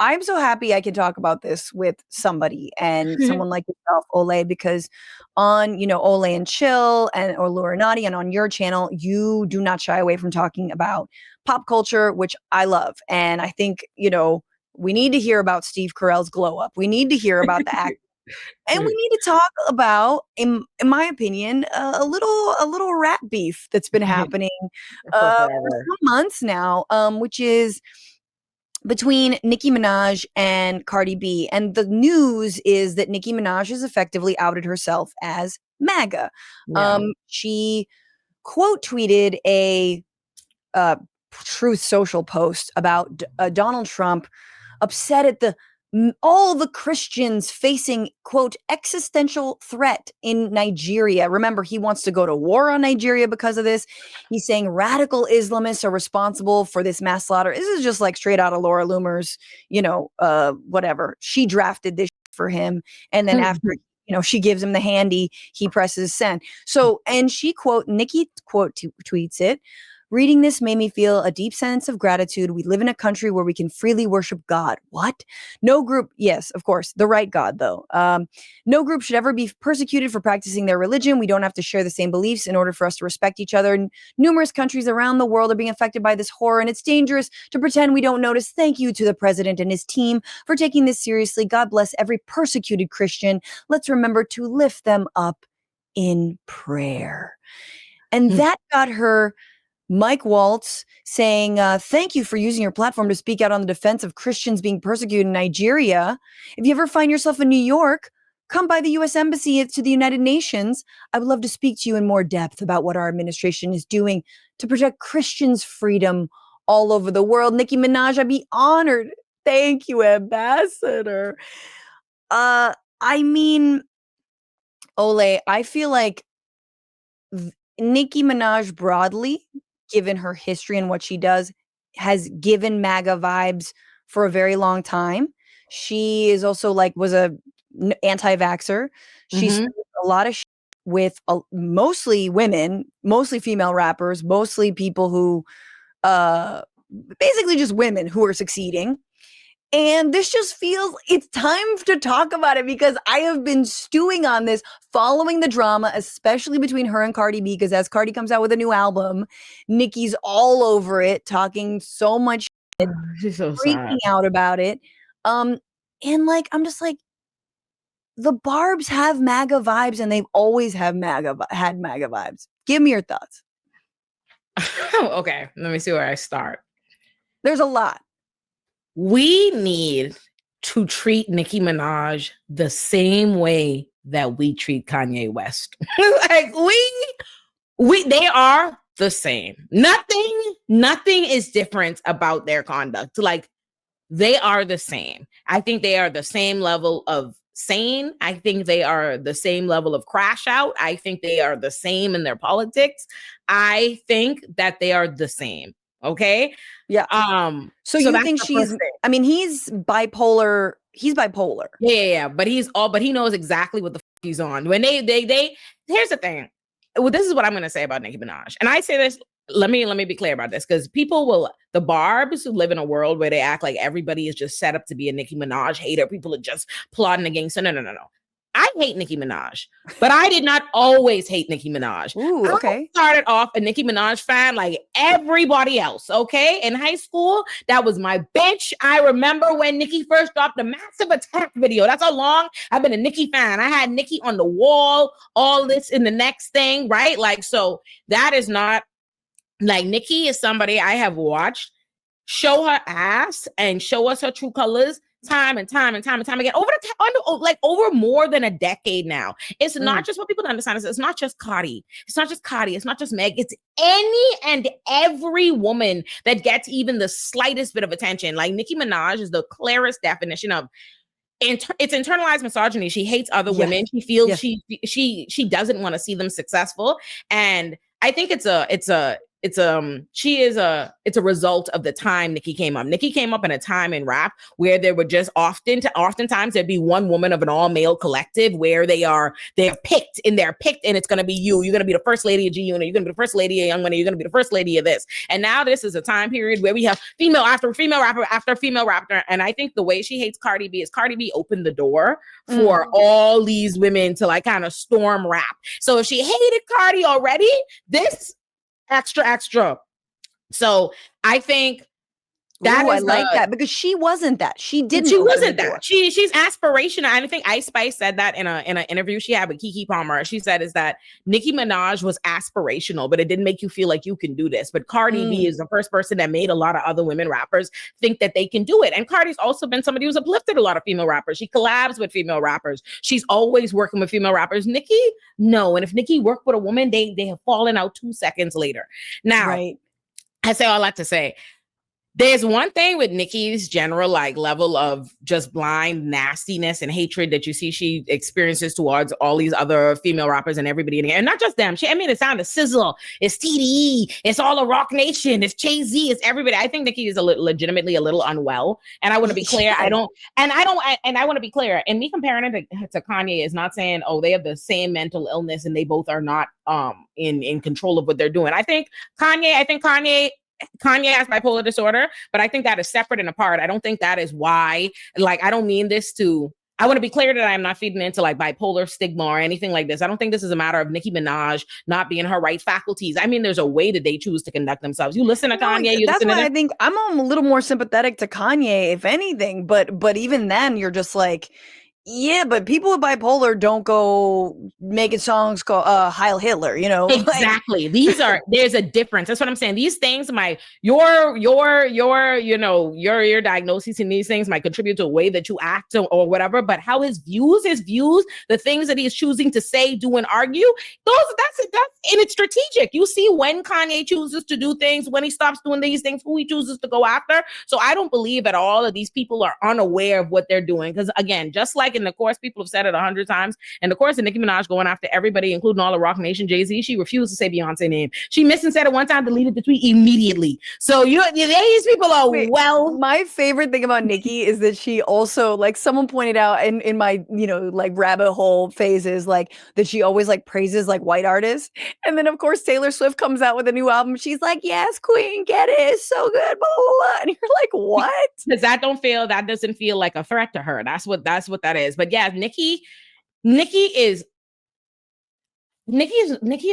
I'm so happy I can talk about this with somebody and someone like yourself, Olay, because on, Olay and Chill and or Lurinati and on your channel, you do not shy away from talking about pop culture, which I love. And I think, we need to hear about Steve Carell's glow up. We need to hear about the act. And we need to talk about, in my opinion, a little rat beef that's been happening for some months now, which is between Nicki Minaj and Cardi B. And the news is that Nicki Minaj has effectively outed herself as MAGA. Yeah. She quote tweeted a Truth Social post about Donald Trump upset at all the Christians facing, quote, existential threat in Nigeria. Remember, he wants to go to war on Nigeria because of this. He's saying radical Islamists are responsible for this mass slaughter. This is just like straight out of Laura Loomer's, whatever. She drafted this for him. And then after, she gives him the handy, he presses send. So, and Nicki tweets it. Reading this made me feel a deep sense of gratitude. We live in a country where we can freely worship God. What? No group, yes, of course, the right God, though. No group should ever be persecuted for practicing their religion. We don't have to share the same beliefs in order for us to respect each other. And numerous countries around the world are being affected by this horror, and it's dangerous to pretend we don't notice. Thank you to the president and his team for taking this seriously. God bless every persecuted Christian. Let's remember to lift them up in prayer. And that got her Mike Waltz saying, thank you for using your platform to speak out on the defense of Christians being persecuted in Nigeria. If you ever find yourself in New York, come by the U.S. Embassy to the United Nations. I would love to speak to you in more depth about what our administration is doing to protect Christians' freedom all over the world. Nicki Minaj, I'd be honored. Thank you, Ambassador. I mean, Olay, I feel like Nicki Minaj broadly, given her history and what she does, has given MAGA vibes for a very long time. She is also was a anti-vaxxer. She's a lot of with mostly women, mostly female rappers, mostly people who, basically just women who are succeeding. And this just feels, it's time to talk about it because I have been stewing on this, following the drama, especially between her and Cardi B, because as Cardi comes out with a new album, Nicki's all over it, talking so much shit, she's so freaking out about it. And I'm just like, the Barbs have MAGA vibes and they've always had MAGA vibes. Give me your thoughts. Okay, let me see where I start. There's a lot. We need to treat Nicki Minaj the same way that we treat Kanye West. They are the same. Nothing is different about their conduct. They are the same. I think they are the same level of sane. I think they are the same level of crash out. I think they are the same in their politics. I think that they are the same. Okay. Yeah. So you think he's bipolar? He's bipolar. Yeah. But he knows exactly what the he's on. When they here's the thing. Well, this is what I'm going to say about Nicki Minaj. And I say this, let me be clear about this, because the Barbs who live in a world where they act like everybody is just set up to be a Nicki Minaj hater. People are just plotting against her. No. I hate Nicki Minaj, but I did not always hate Nicki Minaj. Ooh, okay. I started off a Nicki Minaj fan like everybody else, okay? In high school, that was my bitch. I remember when Nicki first dropped the Massive Attack video. That's how long I've been a Nicki fan. I had Nicki on the wall, all this in the next thing, right? So that is not, Nicki is somebody I have watched show her ass and show us her true colors time and time again over more than a decade now. It's not just what people don't understand. It's not just Cardi. It's not just Cardi. It's not just Meg. It's any and every woman that gets even the slightest bit of attention. Nicki Minaj is the clearest definition of it's internalized misogyny. She hates other women. She feels she doesn't want to see them successful. And I think it's a it's a result of the time Nicki came up. Nicki came up in a time in rap where there would just oftentimes there'd be one woman of an all male collective where they're picked and it's going to be you. You're going to be the first lady of G Unit. You're going to be the first lady of Young Money. You're going to be the first lady of this. And now this is a time period where we have female after female rapper after female rapper. And I think the way she hates Cardi B is Cardi B opened the door for all these women to like kind of storm rap. So if she hated Cardi already, this extra. So I think that I like that because she wasn't that. She wasn't that. She's aspirational. I think Ice Spice said that in an interview she had with Keke Palmer. She said is that Nicki Minaj was aspirational, but it didn't make you feel like you can do this. But Cardi B is the first person that made a lot of other women rappers think that they can do it. And Cardi's also been somebody who's uplifted a lot of female rappers. She collabs with female rappers. She's always working with female rappers. Nicki, no. And if Nicki worked with a woman, they have fallen out 2 seconds later. Now, right. I say all that to say, there's one thing with Nicki's general like level of just blind nastiness and hatred that you see she experiences towards all these other female rappers and everybody in the and not just them. It's sound Sizzle, it's TDE, it's all of Rock Nation, it's Jay-Z, it's everybody. I think Nicki is legitimately a little unwell. And I want to be clear, I want to be clear. And me comparing it to Kanye is not saying, oh, they have the same mental illness and they both are not in control of what they're doing. I think Kanye has bipolar disorder, but I think that is separate and apart. I don't think that is why, like, I don't mean this to, I want to be clear that I am not feeding into like bipolar stigma or anything like this. I don't think this is a matter of Nicki Minaj not being her right faculties. I mean, there's a way that they choose to conduct themselves. You listen to Kanye. That's why I think I'm a little more sympathetic to Kanye, if anything, but even then you're just like, yeah, but people with bipolar don't go making songs called Heil Hitler, you know? Exactly. There's a difference. That's what I'm saying. These things your diagnosis in these things might contribute to a way that you act or whatever, but how his views, the things that he's choosing to say, do, and argue, that's and it's strategic. You see when Kanye chooses to do things, when he stops doing these things, who he chooses to go after. So I don't believe at all that these people are unaware of what they're doing. Because again, just like in the course, people have said it 100 times. In the course of Nicki Minaj going after everybody, including all the Rock Nation, Jay-Z, she refused to say Beyonce's name. She missed and said it one time, deleted the tweet immediately. So these people are My favorite thing about Nicki is that she also, like someone pointed out in my, like rabbit hole phases, like that she always like praises like white artists. And then of course Taylor Swift comes out with a new album. She's like, yes, queen, get it. It's so good, blah, blah, blah. And you're like, what? Because that doesn't feel like a threat to her. That's what that is. But yeah, Nicki is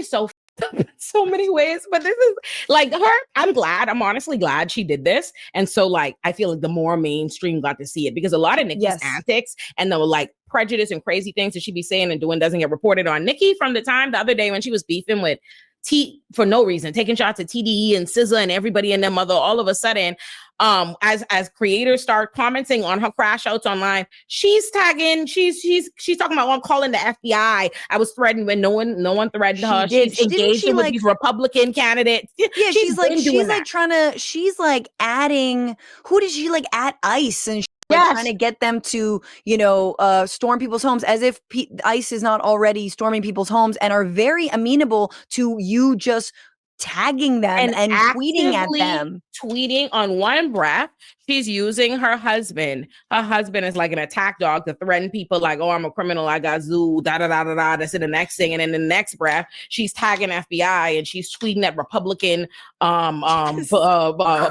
so in so many ways, but this is like her. I'm honestly glad she did this. And so like, I feel like the more mainstream got to see it because a lot of Nicki's antics and the like prejudice and crazy things that she be saying and doing doesn't get reported on. Nicki from the time the other day when she was beefing with for no reason, taking shots at TDE and SZA and everybody and their mother, all of a sudden, as creators start commenting on her crash outs online, she's tagging, she's talking about, I'm calling the FBI. I was threatened when no one threatened her. She's engaging with these Republican candidates. Yeah, she's like adding, who did she like at ICE and trying to get them to, storm people's homes as if ICE is not already storming people's homes and are very amenable to you just tagging them and tweeting at them. Tweeting on one breath, she's using her husband. Her husband is like an attack dog to threaten people like, oh, I'm a criminal, I got zoo, da-da-da-da-da. That's in the next thing. And in the next breath, she's tagging FBI and she's tweeting at Republican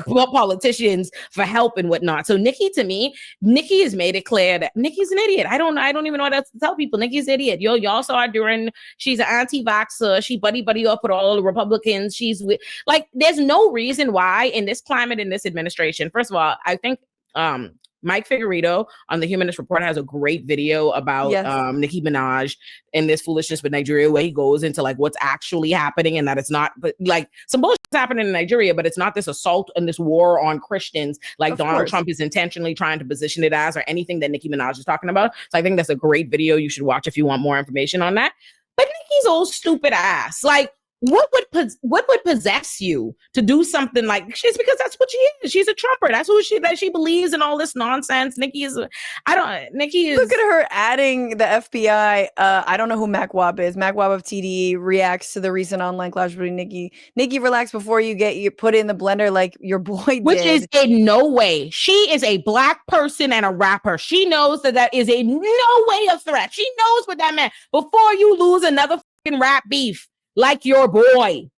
politicians for help and whatnot. So Nicki, to me, Nicki has made it clear that Nicki's an idiot. I don't even know what else to tell people. Nicki's an idiot. Y'all saw her she's an anti-vaxxer. She buddy up with all the Republicans. She's with, like, there's no reason why in this climate, in this administration, first of all, I think Mike Figueredo on the Humanist Report has a great video about Nicki Minaj and this foolishness with Nigeria, where he goes into like what's actually happening and that it's not, but like some bullshit's happening in Nigeria, but it's not this assault and this war on Christians like Donald Trump is intentionally trying to position it as, or anything that Nicki Minaj is talking about. So I think that's a great video you should watch if you want more information on that. But Nicki's old stupid ass, like, what would possess you to do something like she's because that's what she is. She's a Trumper. That's who she believes in all this nonsense. Nikki is Look at her adding the FBI. I don't know who Mac Wab is. Mac Wab of TD reacts to the recent online clash between Nikki. Nikki, relax before you put it in the blender like your boy Which did. is in no way. She is a Black person and a rapper. She knows that is a no way a threat. She knows what that meant. Before you lose another fucking rap beef like your boy.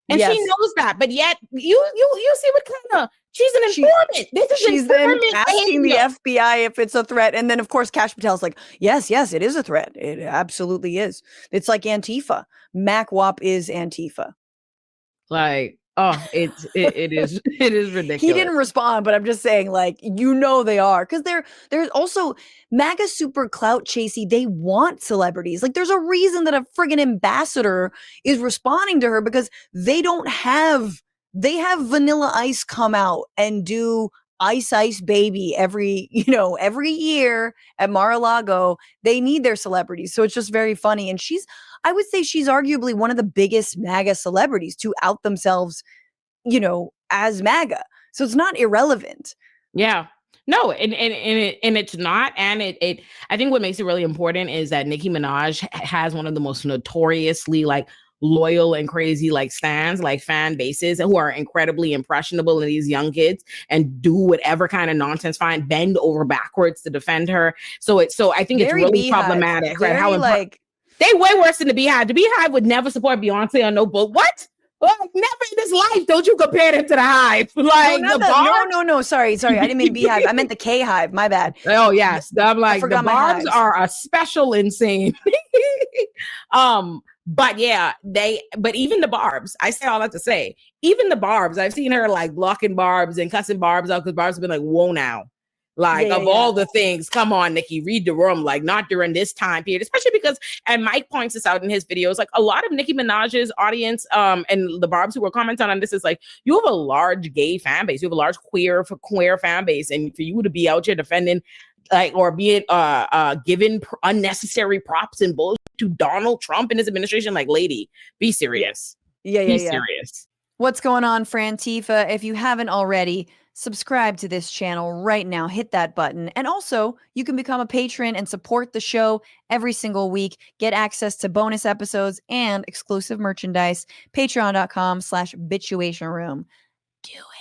And she knows that. But yet you see what kind of she's an informant. She's then asking the FBI if it's a threat. And then of course Kash Patel's like, yes, it is a threat. It absolutely is. It's like Antifa. Mac Wap is Antifa. Like, oh, it is ridiculous. He didn't respond, but I'm just saying, like, they are. Because there's also MAGA super clout chasey. They want celebrities. Like, there's a reason that a friggin' ambassador is responding to her because they have Vanilla Ice come out and do Ice Ice Baby every year at Mar-a-Lago. They need their celebrities. So it's just very funny. And I would say she's arguably one of the biggest MAGA celebrities to out themselves, as MAGA. So it's not irrelevant. Yeah. No, and it's not. And it I think what makes it really important is that Nicki Minaj has one of the most notoriously like loyal and crazy like stans, like fan bases who are incredibly impressionable in these young kids and do whatever kind of nonsense bend over backwards to defend her. So I think it's really problematic. Very, right? They way worse than the Beehive. The Beehive would never support Beyonce on no book. What? Well, never in this life. Don't you compare them to the Hive? Like no. Sorry. I didn't mean Beehive. I meant the K Hive. My bad. Oh yes, I'm like the Barbs are a special insane. But yeah, but even the Barbs, I say all that to say, even the Barbs, I've seen her like blocking Barbs and cussing Barbs out because Barbs have been like, whoa now. Like all the things, come on, Nikki, read the room, like not during this time period, especially because, and Mike points this out in his videos, like a lot of Nicki Minaj's audience and the Barbs who were commenting on this is like, you have a large gay fan base, you have a large queer fan base, and for you to be out here defending like or being given unnecessary props and bullshit to Donald Trump and his administration, like, lady, be serious. Be serious. What's going on, Frantifa? If you haven't already, subscribe to this channel right now. Hit that button. And also, you can become a patron and support the show every single week. Get access to bonus episodes and exclusive merchandise. Patreon.com/Bitchuation Room. Do it.